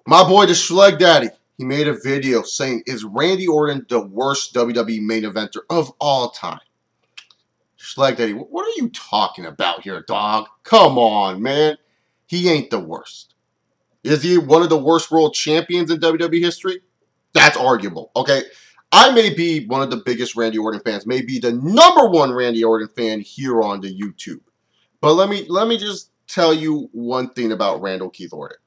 My boy, the Schlegdaddy, he made a video saying, is Randy Orton the worst WWE main eventer of all time? Schlegdaddy, what are you talking about here, dog? Come on, man. He ain't the worst. Is he one of the worst world champions in WWE history? That's arguable, okay? I may be one of the biggest Randy Orton fans, maybe the #1 Randy Orton fan here on the YouTube. But let me just tell you one thing about Randall Keith Orton,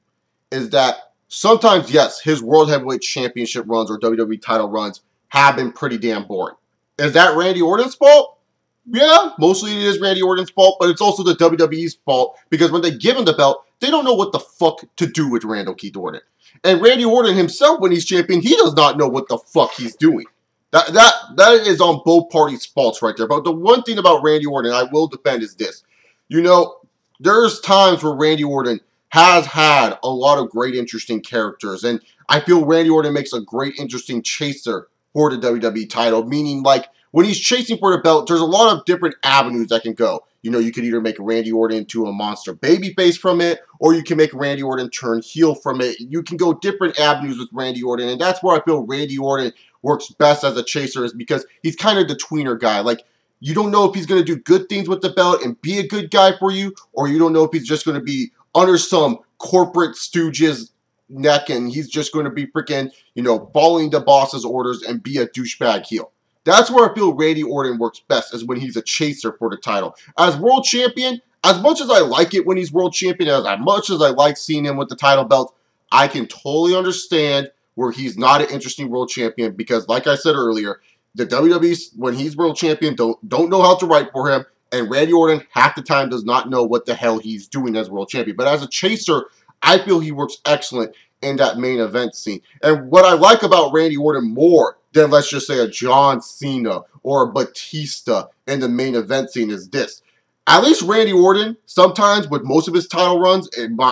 is that sometimes, yes, his World Heavyweight Championship runs or WWE title runs have been pretty damn boring. Is that Randy Orton's fault? Yeah, mostly it is Randy Orton's fault, but it's also the WWE's fault because when they give him the belt, they don't know what the fuck to do with Randall Keith Orton. And Randy Orton himself, when he's champion, he does not know what the fuck he's doing. That is on both parties' faults right there. But the one thing about Randy Orton I will defend is this. You know, there's times where Randy Orton has had a lot of great, interesting characters. And I feel Randy Orton makes a great, interesting chaser for the WWE title. Meaning, like, when he's chasing for the belt, there's a lot of different avenues that can go. You know, you could either make Randy Orton into a monster babyface from it, or you can make Randy Orton turn heel from it. You can go different avenues with Randy Orton, and that's where I feel Randy Orton works best as a chaser, is because he's kind of the tweener guy. Like, you don't know if he's going to do good things with the belt and be a good guy for you, or you don't know if he's just going to be under some corporate stooge's neck and he's just going to be freaking, you know, following the boss's orders and be a douchebag heel. That's where I feel Randy Orton works best, is when he's a chaser for the title. As world champion, as much as I like it when he's world champion, as much as I like seeing him with the title belt, I can totally understand where he's not an interesting world champion because, like I said earlier, the WWE, when he's world champion, don't know how to write for him, and Randy Orton half the time does not know what the hell he's doing as world champion. But as a chaser, I feel he works excellent in that main event scene. And what I like about Randy Orton more than, let's just say, a John Cena or a Batista in the main event scene is this. At least Randy Orton, sometimes with most of his title runs,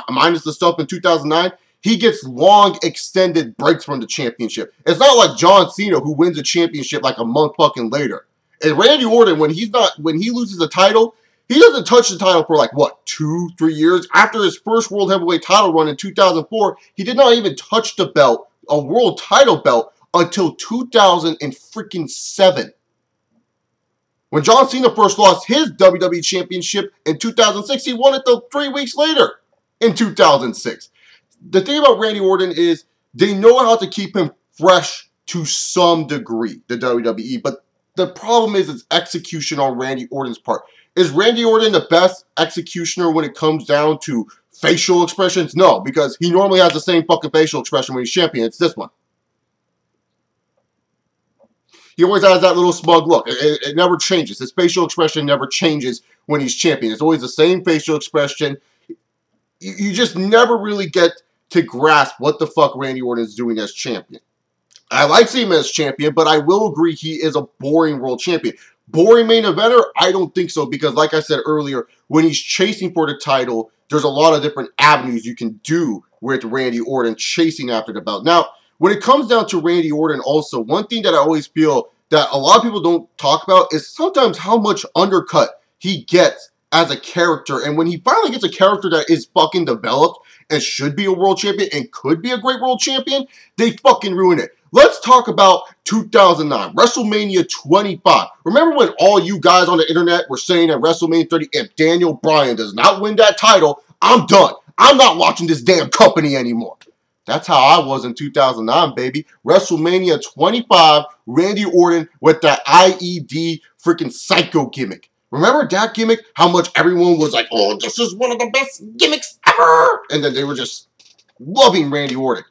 minus the stuff in 2009, he gets long, extended breaks from the championship. It's not like John Cena, who wins a championship like a month fucking later. And Randy Orton, when he loses the title, he doesn't touch the title for like, what, 2-3 years? After his first World Heavyweight title run in 2004, he did not even touch the belt, a world title belt, until 2007. When John Cena first lost his WWE Championship in 2006, he won it 3 weeks later in 2006. The thing about Randy Orton is they know how to keep him fresh to some degree, the WWE, but the problem is its execution on Randy Orton's part. Is Randy Orton the best executioner when it comes down to facial expressions? No, because he normally has the same fucking facial expression when he's champion. It's this one. He always has that little smug look. It never changes. His facial expression never changes when he's champion. It's always the same facial expression. You just never really get to grasp what the fuck Randy Orton is doing as champion. I like seeing him as champion, but I will agree he is a boring world champion. Boring main eventer? I don't think so, because like I said earlier, when he's chasing for the title, there's a lot of different avenues you can do with Randy Orton chasing after the belt. Now, when it comes down to Randy Orton also, one thing that I always feel that a lot of people don't talk about is sometimes how much undercut he gets as a character. And when he finally gets a character that is fucking developed and should be a world champion and could be a great world champion, they fucking ruin it. Let's talk about 2009, WrestleMania 25. Remember when all you guys on the internet were saying at WrestleMania 30, if Daniel Bryan does not win that title, I'm done. I'm not watching this damn company anymore. That's how I was in 2009, baby. WrestleMania 25, Randy Orton with that IED freaking psycho gimmick. Remember that gimmick? How much everyone was like, oh, this is one of the best gimmicks ever. And then they were just loving Randy Orton.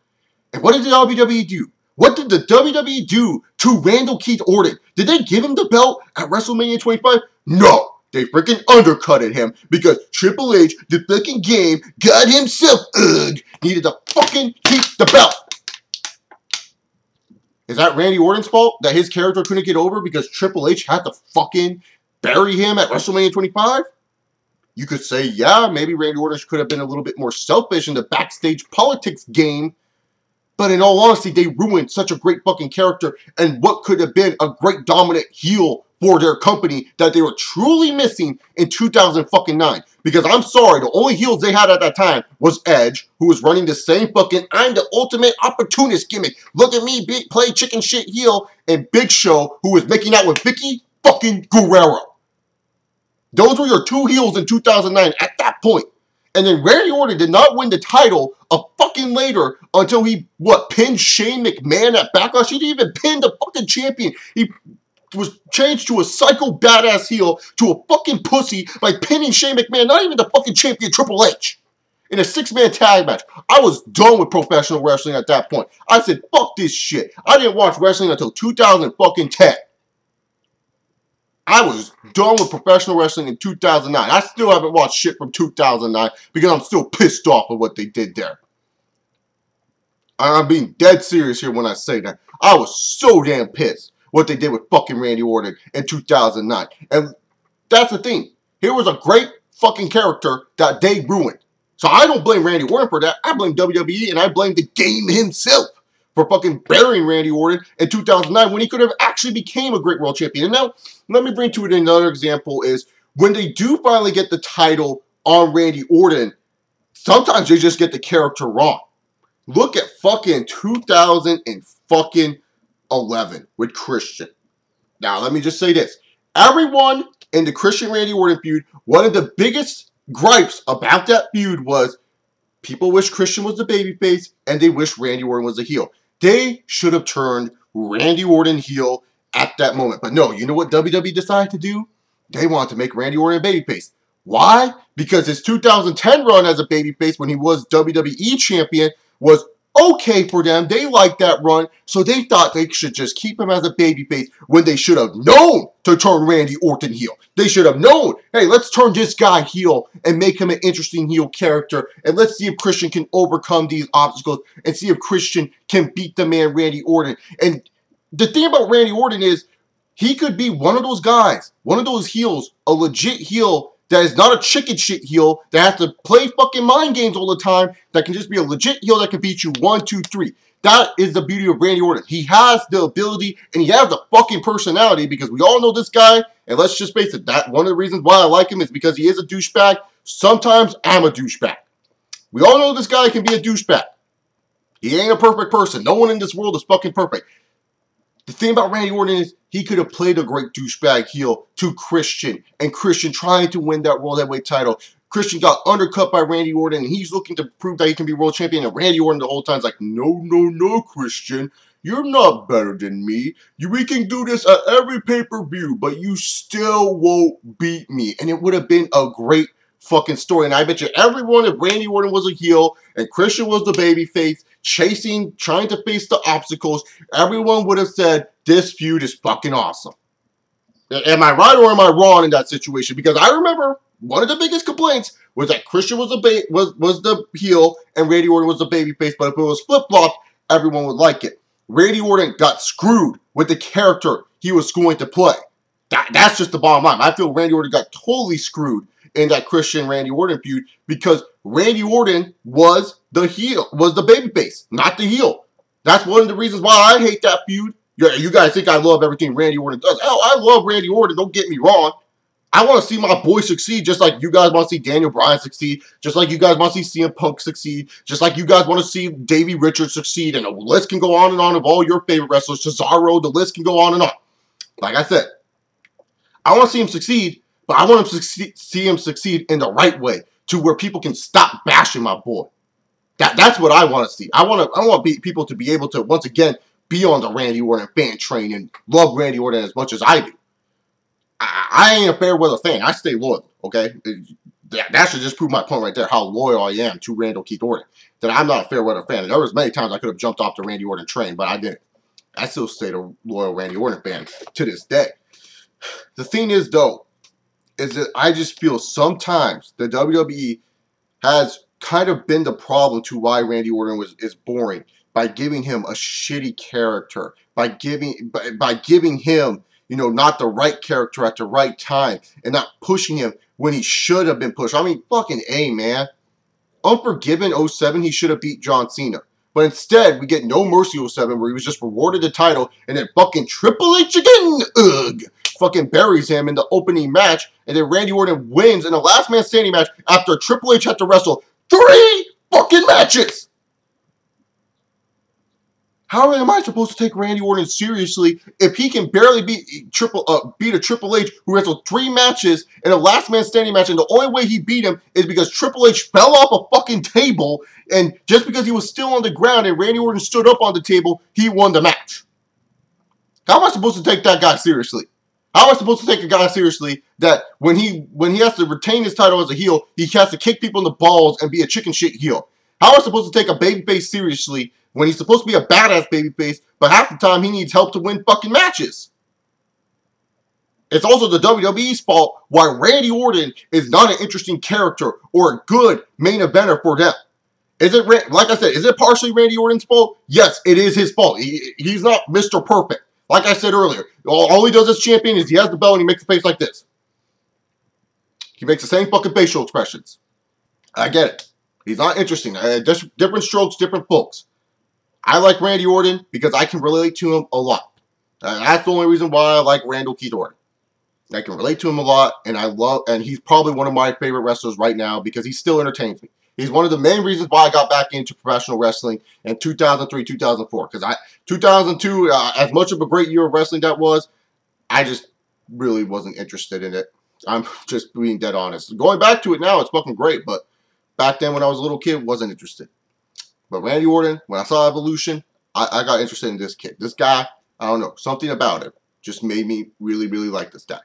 And what did the WWE do? What did the WWE do to Randall Keith Orton? Did they give him the belt at WrestleMania 25? No. They freaking undercutted him because Triple H, the fucking game, God himself, needed to fucking keep the belt. Is that Randy Orton's fault that his character couldn't get over because Triple H had to fucking bury him at WrestleMania 25? You could say, yeah, maybe Randy Orton could have been a little bit more selfish in the backstage politics game. But in all honesty, they ruined such a great fucking character and what could have been a great dominant heel for their company that they were truly missing in 2009. Because I'm sorry, the only heels they had at that time was Edge, who was running the same fucking I'm the ultimate opportunist gimmick. Look at me play chicken shit heel, and Big Show, who was making out with Vicky fucking Guerrero. Those were your two heels in 2009 at that point. And then Randy Orton did not win the title a fucking later until he, pinned Shane McMahon at Backlash. He didn't even pin the fucking champion. He was changed to a psycho badass heel, to a fucking pussy by pinning Shane McMahon, not even the fucking champion Triple H, in a 6-man tag match. I was done with professional wrestling at that point. I said, fuck this shit. I didn't watch wrestling until 2010. I was done with professional wrestling in 2009. I still haven't watched shit from 2009 because I'm still pissed off of what they did there. I'm being dead serious here when I say that. I was so damn pissed what they did with fucking Randy Orton in 2009. And that's the thing. Here was a great fucking character that they ruined. So I don't blame Randy Orton for that. I blame WWE, and I blame the game himself for fucking burying Randy Orton in 2009 when he could have actually became a great world champion. And now, let me bring to it another example is when they do finally get the title on Randy Orton, sometimes they just get the character wrong. Look at fucking 2011 with Christian. Now, let me just say this. Everyone in the Christian Randy Orton feud, one of the biggest gripes about that feud was people wish Christian was the babyface and they wish Randy Orton was the heel. They should have turned Randy Orton heel at that moment. But no, you know what WWE decided to do? They wanted to make Randy Orton a babyface. Why? Because his 2010 run as a babyface when he was WWE champion was okay for them. They liked that run, so they thought they should just keep him as a babyface when they should have known to turn Randy Orton heel. They should have known, hey, let's turn this guy heel and make him an interesting heel character, and let's see if Christian can overcome these obstacles and see if Christian can beat the man Randy Orton. And the thing about Randy Orton is he could be one of those guys, one of those heels, a legit heel that is not a chicken shit heel that has to play fucking mind games all the time, that can just be a legit heel that can beat you 1, 2, 3. That is the beauty of Randy Orton. He has the ability and he has the fucking personality because we all know this guy, and let's just face it, that one of the reasons why I like him is because he is a douchebag. Sometimes I'm a douchebag. We all know this guy can be a douchebag. He ain't a perfect person. No one in this world is fucking perfect. The thing about Randy Orton is he could have played a great douchebag heel to Christian, and Christian trying to win that World Heavyweight title. Christian got undercut by Randy Orton, and he's looking to prove that he can be world champion, and Randy Orton the whole time is like, no, no, no, Christian. You're not better than me. We can do this at every pay-per-view, but you still won't beat me. And it would have been a great fucking story. And I bet you everyone, if Randy Orton was a heel and Christian was the babyface, trying to face the obstacles, everyone would have said, this feud is fucking awesome. Am I right or am I wrong in that situation? Because I remember one of the biggest complaints was that Christian was the heel and Randy Orton was the babyface, but if it was flip-flopped, everyone would like it. Randy Orton got screwed with the character he was going to play. That's just the bottom line. I feel Randy Orton got totally screwed in that Christian Randy Orton feud because Randy Orton was the babyface, not the heel. That's one of the reasons why I hate that feud. Yeah, you guys think I love everything Randy Orton does. Oh, I love Randy Orton, don't get me wrong. I want to see my boy succeed just like you guys want to see Daniel Bryan succeed, just like you guys want to see CM Punk succeed, just like you guys want to see Davey Richards succeed, and the list can go on and on of all your favorite wrestlers. Cesaro, the list can go on and on. Like I said, I want to see him succeed, but I want him to see him succeed in the right way to where people can stop bashing my boy. That's what I want to see. I want people to be able to, once again, be on the Randy Orton fan train and love Randy Orton as much as I do. I ain't a fair weather fan. I stay loyal, okay? That should just prove my point right there, how loyal I am to Randall Keith Orton. That I'm not a fair weather fan. And there was many times I could have jumped off the Randy Orton train, but I didn't. I still stayed a loyal Randy Orton fan to this day. The thing is, though, is that I just feel sometimes the WWE has kind of been the problem to why Randy Orton is boring by giving him a shitty character, by giving him, you know, not the right character at the right time, and not pushing him when he should have been pushed. I mean, fucking A, man. Unforgiven 07, he should have beat John Cena. But instead, we get No Mercy 07, where he was just rewarded the title, and then fucking Triple H again, ugh, fucking buries him in the opening match, and then Randy Orton wins in a last man standing match after Triple H had to wrestle 3 fucking matches. How am I supposed to take Randy Orton seriously if he can barely beat a Triple H who wrestled 3 matches in a last man standing match, and the only way he beat him is because Triple H fell off a fucking table, and just because he was still on the ground and Randy Orton stood up on the table, he won the match? How am I supposed to take that guy seriously? How am I supposed to take a guy seriously that when he has to retain his title as a heel, he has to kick people in the balls and be a chicken shit heel? How am I supposed to take a babyface seriously when he's supposed to be a badass babyface, but half the time he needs help to win fucking matches? It's also the WWE's fault why Randy Orton is not an interesting character or a good main eventer for them. Is it, like I said, is it partially Randy Orton's fault? Yes, it is his fault. He's not Mr. Perfect. Like I said earlier, all he does as champion is he has the belt and he makes the face like this. He makes the same fucking facial expressions. I get it. He's not interesting. Different strokes, different folks. I like Randy Orton because I can relate to him a lot. That's the only reason why I like Randall Keith Orton. I can relate to him a lot, and he's probably one of my favorite wrestlers right now because he still entertains me. He's one of the main reasons why I got back into professional wrestling in 2003, 2004. Because 2002, as much of a great year of wrestling that was, I just really wasn't interested in it. I'm just being dead honest. Going back to it now, it's fucking great, but back then when I was a little kid, wasn't interested. But Randy Orton, when I saw Evolution, I got interested in this kid. This guy, I don't know, something about him just made me really, really like this guy.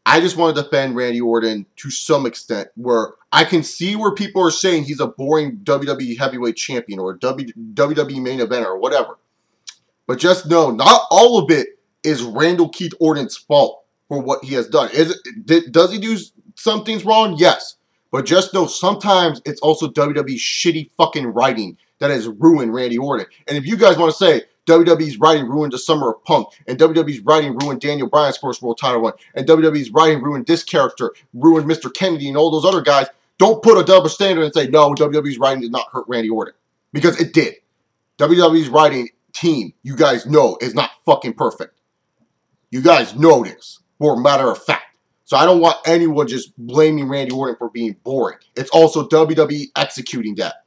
I just want to defend Randy Orton to some extent, where I can see where people are saying he's a boring WWE heavyweight champion or WWE main eventer or whatever. But just know, not all of it is Randall Keith Orton's fault for what he has done. Does he do some things wrong? Yes. But just know, sometimes it's also WWE's shitty fucking writing that has ruined Randy Orton. And if you guys want to say WWE's writing ruined the Summer of Punk, and WWE's writing ruined Daniel Bryan's first world title run, and WWE's writing ruined this character, ruined Mr. Kennedy and all those other guys, don't put a double standard and say, no, WWE's writing did not hurt Randy Orton. Because it did. WWE's writing team, you guys know, is not fucking perfect. You guys know this, for a matter of fact. So I don't want anyone just blaming Randy Orton for being boring. It's also WWE executing that.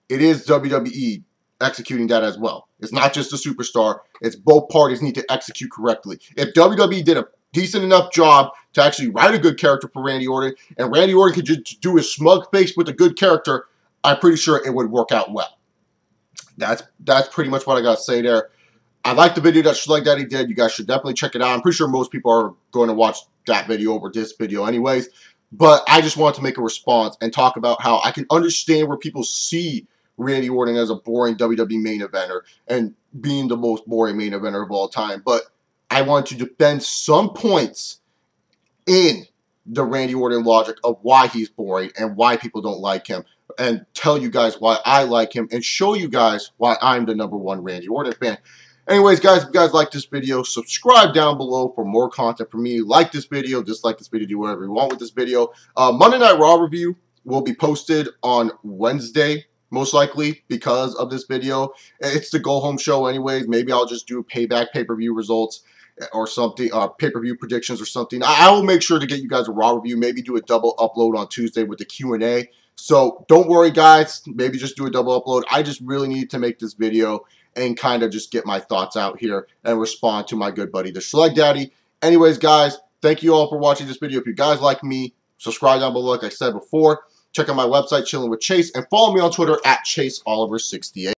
It is WWE executing that as well. It's not just the superstar. It's both parties need to execute correctly. If WWE did a decent enough job to actually write a good character for Randy Orton, and Randy Orton could just do his smug face with a good character, I'm pretty sure it would work out well. That's pretty much what I got to say there. I like the video that Schlegdaddy did. You guys should definitely check it out. I'm pretty sure most people are going to watch that video over this video anyways. But I just wanted to make a response and talk about how I can understand where people see Randy Orton as a boring WWE main eventer and being the most boring main eventer of all time. But I want to defend some points in the Randy Orton logic of why he's boring and why people don't like him, and tell you guys why I like him and show you guys why I'm the #1 Randy Orton fan. Anyways, guys, if you guys like this video, subscribe down below for more content from me. Like this video, dislike this video, do whatever you want with this video. Monday Night Raw review will be posted on Wednesday, most likely, because of this video. It's the go-home show anyways. Maybe I'll just do payback pay-per-view results or something, pay-per-view predictions or something. I will make sure to get you guys a Raw review, maybe do a double upload on Tuesday with the Q&A. So don't worry, guys. Maybe just do a double upload. I just really need to make this video and kind of just get my thoughts out here and respond to my good buddy, the Schlegdaddy. Anyways, guys, thank you all for watching this video. If you guys like me, subscribe down below, like I said before. Check out my website, Chillin' with Chase, and follow me on Twitter at ChaseOliver68.